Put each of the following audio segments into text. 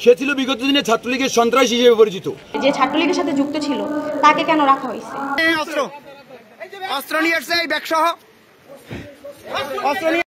সে ছিল বিগত দিনে ছাত্রলীগের সন্ত্রাসী হিসেবে পরিচিত। যে ছাত্রলীগের সাথে যুক্ত ছিল তাকে কেন রাখা হয়েছে? অস্ত্র নিয়ে এসছে, এই ব্যাগ সহ অস্ত্র নিয়ে।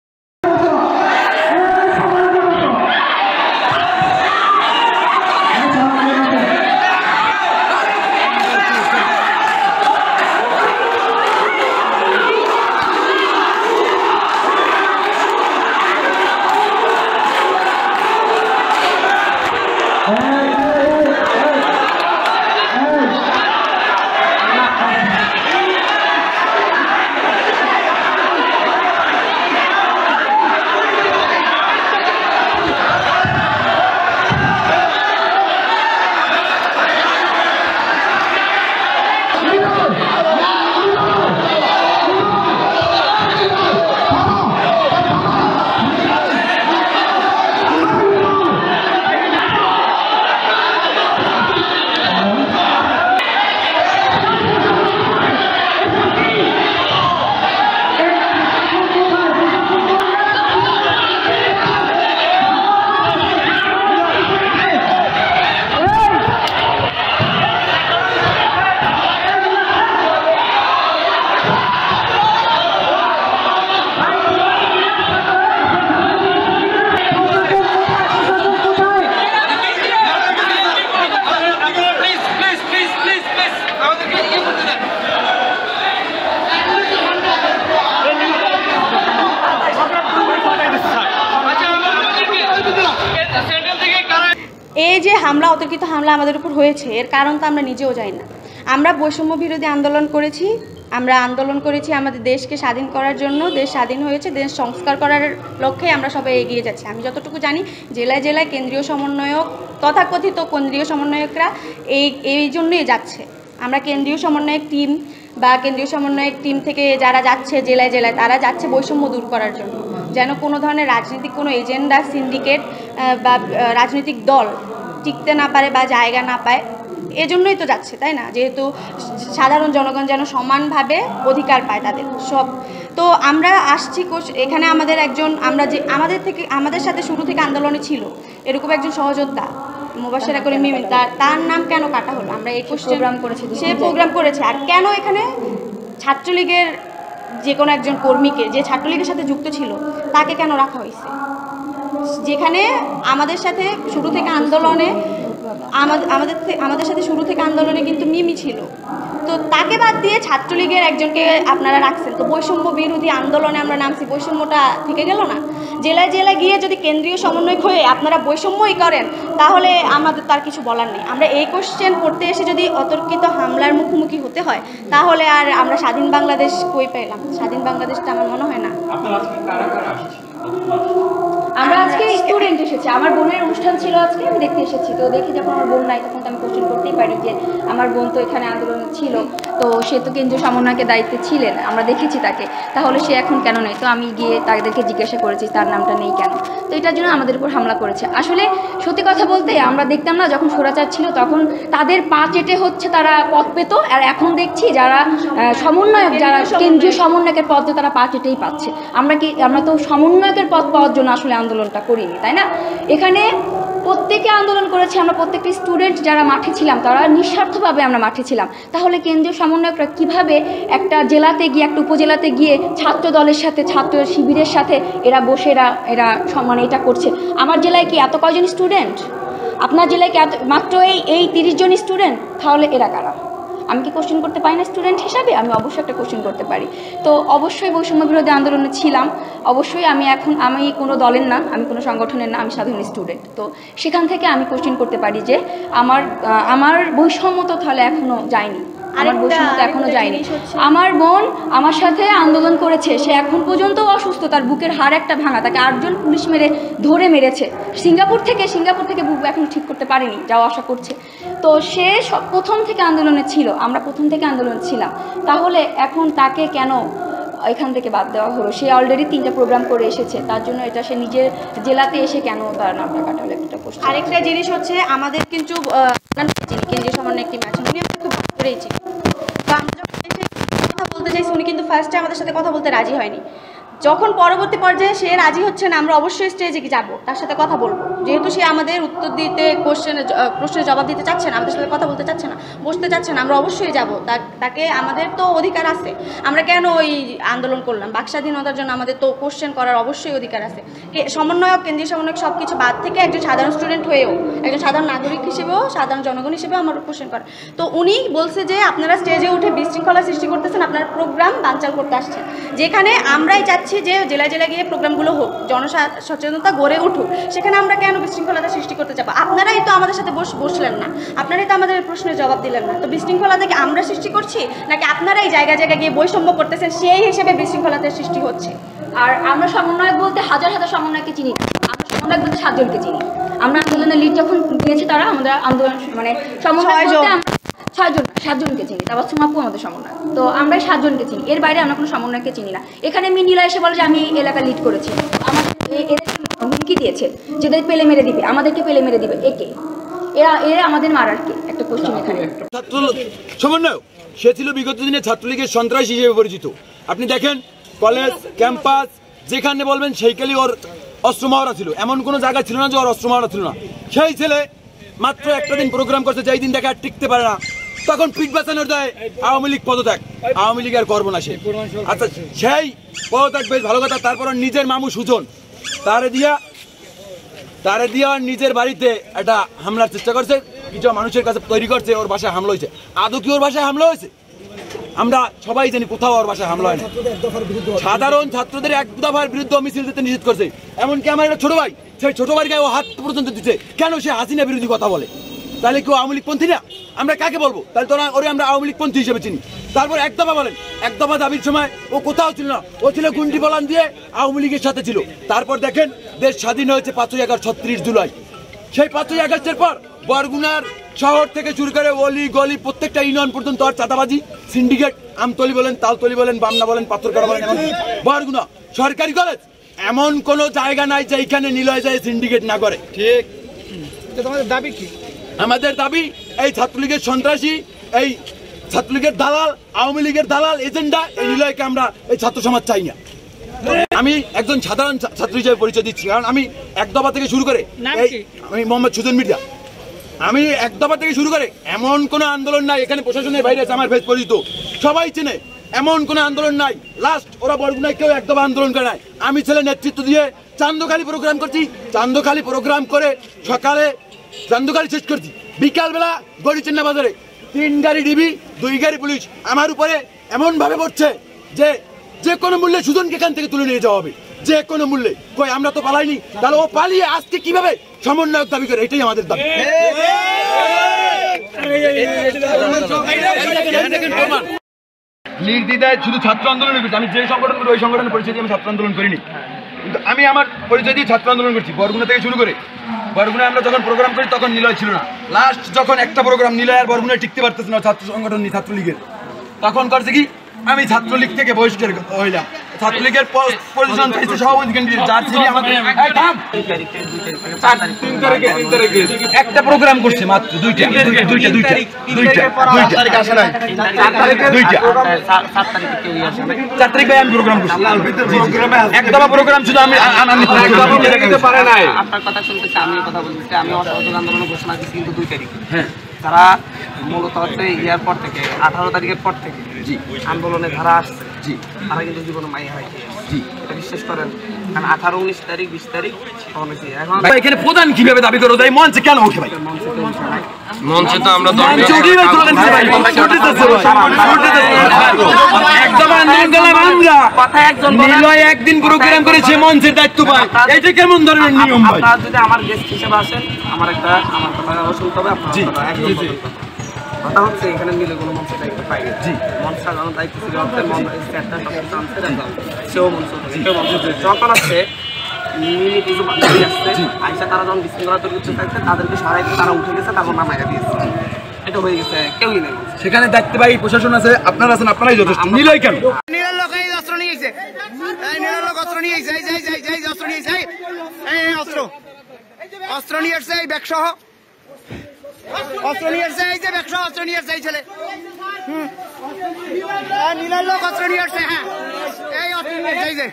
এই যে হামলা, অতর্কিত হামলা আমাদের উপর হয়েছে, এর কারণ তো আমরা নিজেও জানি না। আমরা বৈষম্য বিরোধী আন্দোলন করেছি, আমাদের দেশকে স্বাধীন করার জন্য। দেশ স্বাধীন হয়েছে, দেশ সংস্কার করার লক্ষ্যে আমরা সবাই এগিয়ে যাচ্ছি। আমি যতটুকু জানি জেলায় জেলায় কেন্দ্রীয় সমন্বয়ক, তথাকথিত কেন্দ্রীয় সমন্বয়করা এই জন্যই যাচ্ছে। আমরা কেন্দ্রীয় সমন্বয়ক টিম থেকে যারা যাচ্ছে জেলায় জেলায়, তারা যাচ্ছে বৈষম্য দূর করার জন্য, যেন কোনো ধরনের রাজনৈতিক কোনো এজেন্ডা, সিন্ডিকেট বা রাজনৈতিক দল টিকতে না পারে বা জায়গা না পায়। এজন্যই তো যাচ্ছে, তাই না? যেহেতু সাধারণ জনগণ যেন সমানভাবে অধিকার পায় তাদের সব। তো আমরা আসছি এখানে আমাদের একজন, আমাদের সাথে শুরু থেকে আন্দোলনে ছিল এরকম একজন সহযোদ্ধা মুবাশশিরা করিম মিমি, তার নাম কেন কাটা হলো? আমরা এই প্রোগ্রাম করেছি, সে প্রোগ্রাম করেছে। আর কেন এখানে ছাত্রলীগের যে কোনো একজন কর্মীকে, যে ছাত্রলীগের সাথে যুক্ত ছিল, তাকে কেন রাখা হয়েছে? যেখানে আমাদের সাথে শুরু থেকে আন্দোলনে কিন্তু মিমি ছিল, তো তাকে বাদ দিয়ে ছাত্রলীগের একজনকে আপনারা রাখছেন। তো বৈষম্য বিরোধী আন্দোলনে আমরা নামছি, বৈষম্যটা থেকে গেল না? জেলায় জেলায় গিয়ে যদি কেন্দ্রীয় সমন্বয়ক হয়ে আপনারা বৈষম্যই করেন, তাহলে আমাদের তার কিছু বলার নেই। আমরা এই কোশ্চেন করতে এসে যদি অতর্কিত হামলার মুখোমুখি হতে হয়, তাহলে আর আমরা স্বাধীন বাংলাদেশ কই পেলাম? স্বাধীন বাংলাদেশটা আমার মনে হয় না। আমরা আজকে স্টুডেন্ট এসেছি, আমার বোনের অনুষ্ঠান ছিল আজকে, আমি দেখতে এসেছি। তো দেখি যখন আমার বোন নাই, তখন তো আমি কোশ্চেন করতেই পারি যে আমার বোন তো এখানে আন্দোলনে ছিল, তো সে তো কেন্দ্রীয় সমন্বয়কের দায়িত্বে ছিলেন, আমরা দেখেছি তাকে, তাহলে সে এখন কেন নেই? তো আমি গিয়ে তাদেরকে জিজ্ঞাসা করেছি তার নামটা নেই কেন। তো এটার জন্য আমাদের উপর হামলা করেছে। আসলে সত্যি কথা বলতে আমরা দেখতাম না যখন স্বৈরাচার ছিল, তখন তাদের পা চেটে হচ্ছে তারা পদ পেত, আর এখন দেখছি যারা সমন্বয়ক, যারা কেন্দ্রীয় সমন্বয়কের পদে, তারা পা চেটেই পাচ্ছে। আমরা তো সমন্বয়কের পদ পাওয়ার জন্য আসলে আন্দোলনটা করিনি, তাই না? এখানে প্রত্যেকে আন্দোলন করেছে, আমরা প্রত্যেকটি স্টুডেন্ট যারা মাঠে ছিলাম, তারা নিঃস্বার্থভাবে আমরা মাঠে ছিলাম। তাহলে কেন্দ্রীয় সমন্বয়করা কিভাবে একটা জেলাতে গিয়ে, একটা উপজেলাতে গিয়ে ছাত্র দলের সাথে, ছাত্র শিবিরের সাথে এরা বসে এরা মানে এটা করছে? আমার জেলায় কি এত কয়জন স্টুডেন্ট? আপনার জেলায় কি মাত্র এই 30 জন স্টুডেন্ট? তাহলে এরা কারা? আমি কি কোশ্চেন করতে পারি না স্টুডেন্ট হিসাবে? আমি অবশ্যই একটা কোশ্চেন করতে পারি। তো অবশ্যই বৈষম্য বিরোধী আন্দোলনে ছিলাম, অবশ্যই আমি কোনো দলের না, আমি কোনো সংগঠনের না, আমি সাধারণ স্টুডেন্ট। তো সেখান থেকে আমি কোশ্চেন করতে পারি যে আমার বৈষম্য তো তাহলে এখনও যায়নি, আমার বৈষম্য তো এখনও যায়নি। আমার বোন আমার সাথে আন্দোলন করেছে, সে এখন পর্যন্ত অসুস্থ, তার বুকের হাড় একটা ভাঙা, তাকে 8 জন পুলিশ ধরে মেরেছে সিঙ্গাপুর থেকে বুক এখন ঠিক করতে পারেনি, যাওয়া আসা করছে। তো সে প্রথম থেকে আন্দোলনে ছিল, আমরা প্রথম থেকে আন্দোলনে ছিলাম, তাহলে এখন তাকে কেন এখান থেকে বাদ দেওয়া হলো? সে অলরেডি 3টা প্রোগ্রাম করে এসেছে, তার জন্য এটা সে নিজের জেলাতে এসে কেন তার নামটা কাটালো? একটা প্রশ্ন। আরেকটা জিনিস হচ্ছে, আমাদের কিন্তু কেন্দ্রীয় সমন্বয় টিম আছে, উনি আমাদের খুব ভালো করেই চিনি। তো আমরা যখন কথা বলতে চাইছি, উনি কিন্তু ফার্স্টে আমাদের সাথে কথা বলতে রাজি হয়নি। যখন পরবর্তী পর্যায়ে সে রাজি হচ্ছে না, আমরা অবশ্যই স্টেজে যাব, তার সাথে কথা বলবো। যেহেতু সে আমাদের উত্তর দিতে প্রশ্নের জবাব দিতে চাচ্ছে না, আমাদের সাথে কথা বলতে চাচ্ছে না, বসতে চাচ্ছে না, আমরা অবশ্যই যাব। তাকে আমাদের তো অধিকার আছে, আমরা কেন ওই আন্দোলন করলাম? বাক স্বাধীনতার জন্য আমাদের তো কোশ্চেন করার অবশ্যই অধিকার আছে। সমন্বয়ক, কেন্দ্রীয় সমন্বয়ক সব কিছু বাদ থেকে একজন সাধারণ স্টুডেন্ট হয়েও, একজন সাধারণ নাগরিক হিসেবেও, সাধারণ জনগণ হিসেবেও আমার কোশ্চেন করে। তো উনি বলছে যে আপনারা স্টেজে উঠে বিশৃঙ্খলা সৃষ্টি করতেছেন, আপনার প্রোগ্রাম বানচাল করতে আসছেন, যেখানে আমরাই চাচ্ছি যে জেলায় জেলায় গিয়ে প্রোগ্রামগুলো হোক, জনসচেতনতা গড়ে উঠুক, সেখানে আমরা কেন বিশৃঙ্খলতা সৃষ্টি করতে যাবো? আপনারাই তো আমাদের সাথে বসলেন না, আপনারাই তো আমাদের প্রশ্নের জবাব দিলেন না। তো বিশৃঙ্খলতা কি আমরা সৃষ্টি করছি, নাকি আপনারাই জায়গা জায়গায় গিয়ে বৈষম্য করতেছেন, সেই হিসেবে বিশৃঙ্খলতার সৃষ্টি হচ্ছে? আর আমরা সমন্বয়ক বলতে হাজার হাজার সমন্বয়কে চিনি, আমরা সমন্বয়ক বলতে 7 জনকে চিনি। আমরা আন্দোলনের লিড যখন দিয়েছি, তারা আমাদের আন্দোলন মানে সমন্বয় 7 জনকে চিনি, তারপর সুমাপু আমাদের সমন্বয়। তো আমরা 7 জনকে চিনি, এর বাইরে আমরা কোনো সমন্বয়কে চিনি না। এখানে মিনিলা এসে বলে যে আমি এলাকা লিড করেছি, আমাদের এরা হুমকি দিয়েছে যে পেলে মেরে দিবে, আমাদেরকে পেলে মেরে দিবে। এরা আমাদের মারার কে? একটা কোশ্চেন এখানে। ছাত্র সমন্বয় সে ছিল বিগত দিনে ছাত্রলীগের সন্ত্রাসী হিসেবে পরিচিত। আপনি দেখেন কলেজ ক্যাম্পাস যেখানে বলবেন সেইখানে ওর অস্ত্র মহড়া ছিল, এমন কোনো জায়গা ছিল না যে ওর অস্ত্র মহড়া ছিল না। সেই ছেলে মাত্র একটা দিন প্রোগ্রাম করছে, যেই দিন দেখে আর টিকতে পারে না, তখন পিঠ বাঁচানোর দেয় আওয়ামী লীগ পদত্যাগ, আওয়ামী লীগ আর করবো না সে। আচ্ছা, সেই পদত্যাগ বেশ ভালো কথা। তারপর নিজের মামু সুজন তারে দিয়া নিজের বাড়িতে একটা হামলার চেষ্টা করছে, কিছু মানুষের কাছে তৈরি করছে, ওর বাসায় হামলা হয়েছে। আদৌ কি ওর বাসায় হামলা হয়েছে? আমরা সবাই জানি কোথাও ওর বাসায় হামলা হয় না। সাধারণ ছাত্রদের এক দফার বিরুদ্ধে মিছিল দিতে নিষেধ করছে। এমনকি আমার একটা ছোট ভাই, সেই ছোট ভাইয়ের গায়ে ও হাত পর্যন্ত দিচ্ছে। কেন? সে হাসিনা বিরোধী কথা বলে। তাহলে কেউ আওয়ামী লীগ পন্থী না? আমরা কাকে বলবো? তাহলে তোরা ওরে আমরা আওয়ামী লীগ পন্থী হিসেবে চিনি। তারপর এক দফা বলেন, এক দফা দাবির সময় ও কোথাও ছিল না, ও ছিল গুন্ডি বলান দিয়ে আওয়ামী লীগের সাথে ছিল। তারপর দেখেন দেশ স্বাধীন হয়েছে 5ই আগস্ট 36 জুলাই। সেই 5ই আগস্টের পর বরগুনার শহর থেকে শুরু করে অলি গলি প্রত্যেকটা ইউনিয়ন পর্যন্ত আর চাঁদাবাজি সিন্ডিকেট, আমতলি বলেন, তালতলি বলেন, বামনা বলেন, পাথরকাটা বলেন, এমন বরগুনা সরকারি কলেজ এমন কোন জায়গা নাই যে এখানে নিলয় যায় সিন্ডিকেট না করে। ঠিক। তোমাদের দাবি কি? আমাদের দাবি এই ছাত্রলীগের সন্ত্রাসী, এই ছাত্রলীগের দালাল, আওয়ামী লীগের দালাল এজেন্ডা, এই নিলয়কে আমরা এই ছাত্র সমাজ চাই না। আমি একজন সাধারণ ছাত্র হিসেবে পরিচয় দিচ্ছি, কারণ আমি এক দফা থেকে শুরু করে, আমি মোহাম্মদ সুজন মির্জা, আমি এক দফা থেকে শুরু করে এমন কোন আন্দোলন নাই, এখানে প্রশাসনের বাইরে আছে, আমার ফেস পরিচিত, সবাই চেনে, এমন কোন আন্দোলন নাই। লাস্ট ওরা বরগুনায় কেউ এক দফা আন্দোলন করে নাই। আমি ছেলে নেতৃত্ব দিয়ে চান্দখালি প্রোগ্রাম করছি, চান্দখালি প্রোগ্রাম করে সকালে চান্দখালি শেষ করছি, বিকালবেলা গড়িচেন্না বাজারে 3 গাড়ি ডিবি 2 গাড়ি পুলিশ আমার উপরে এমন ভাবে পড়ছে যে কোনো মূল্যে সুজনকে এখান থেকে তুলে নিয়ে যাওয়া হবে, যে কোনো মূল্যে। কই আমরা তো পালাইনি, তাহলে ও পালিয়ে আজকে কিভাবে সমন্বয়ক দাবি করে? এটাই আমাদের দাবি। নির্দ্বিধায় শুধু ছাত্র আন্দোলন করছি। আমি যে সংগঠন করি ওই সংগঠনের পরিচয় দিয়ে আমি ছাত্র আন্দোলন করিনি, কিন্তু আমি আমার পরিচয় দিয়ে ছাত্র আন্দোলন করছি। বরগুনা থেকে শুরু করে বরগুনায় আমরা যখন প্রোগ্রাম করি তখন নিলয় ছিল না। লাস্ট যখন একটা প্রোগ্রাম নিলয় আর বরগুনায় টিকতে পারতেছে না ছাত্র সংগঠন ছাত্রলীগের, তখন করছে কি আমি ছাত্রলীগ থেকে বহিষ্কার হইলাম। ছাত্রলীগের পজিশন চাইছে সভাপতি ক্যান্ডিডেট, যার ছিলি আমাদের একটা প্রোগ্রাম করছে মাত্র, দুইটা 4 তারিখ ভাই আমি প্রোগ্রাম করছি, একটা প্রোগ্রাম শুধু আমি পারে নাই। আপনার কথা শুনতেছি, আমি কথা বলতেছি, আমি অসহযোগ আন্দোলন ঘোষণা দিচ্ছি কিন্তু 2 তারিখ। তারা মূলত হচ্ছে ইয়ার পর থেকে 18 তারিখের পর থেকে আন্দোলনে ধারা আসছে, তারা কিন্তু জীবনে মাই হয়, এটা বিশ্বাস করেন। কারণ 18, 19 তারিখ, 20 তারিখ এখন এখানে প্রধান কিভাবে দাবি করো তাই মঞ্চে কেন ওঠে ভাই? মঞ্চে তো আমরা একদিন প্রোগ্রাম করে সে মঞ্চের দায়িত্ব পায়, এটা কেমন ধরনের নিয়ম ভাই? আপনারা যদি আমার গেস্ট হিসেবে আসেন, আমার কথা শুনতে হবে। কথা হচ্ছে এখানে মিলে কোনো মঞ্চের দায়িত্ব পাই না। মঞ্চ সাজানোর দায়িত্ব ছিল সেও মঞ্চ যখন আসছে কিছু বান্ধবী আসছে, আইসা তারা যখন বিশৃঙ্খলা তৈরি করতে চাইছে, তাদেরকে সরাইতে তারা উঠে গেছে, তারপর নামাইয়া দিয়েছে। এটা হয়ে গেছে, কেউই নেই সেখানে দায়িত্ব পাই, প্রশাসন আছে, আপনারা আছেন, আপনারাই যথেষ্ট। নিলয় কেন? নিলার লোক এই অস্ত্র নিয়ে গেছে, এই নিলার লোক অস্ত্র নিয়ে গেছে, এই অস্ত্র নিয়ে গেছে, এই অস্ত্র নিয়ে আসছে, এই ব্যাগ সহ অস্ত্র নিয়ে আসছে, এই যে ব্যাগ সহ অস্ত্র নিয়ে আসছে এই ছেলে। নিলার লোক অস্ত্র নিয়ে আসছে, হ্যাঁ এই অস্ত্র এই যে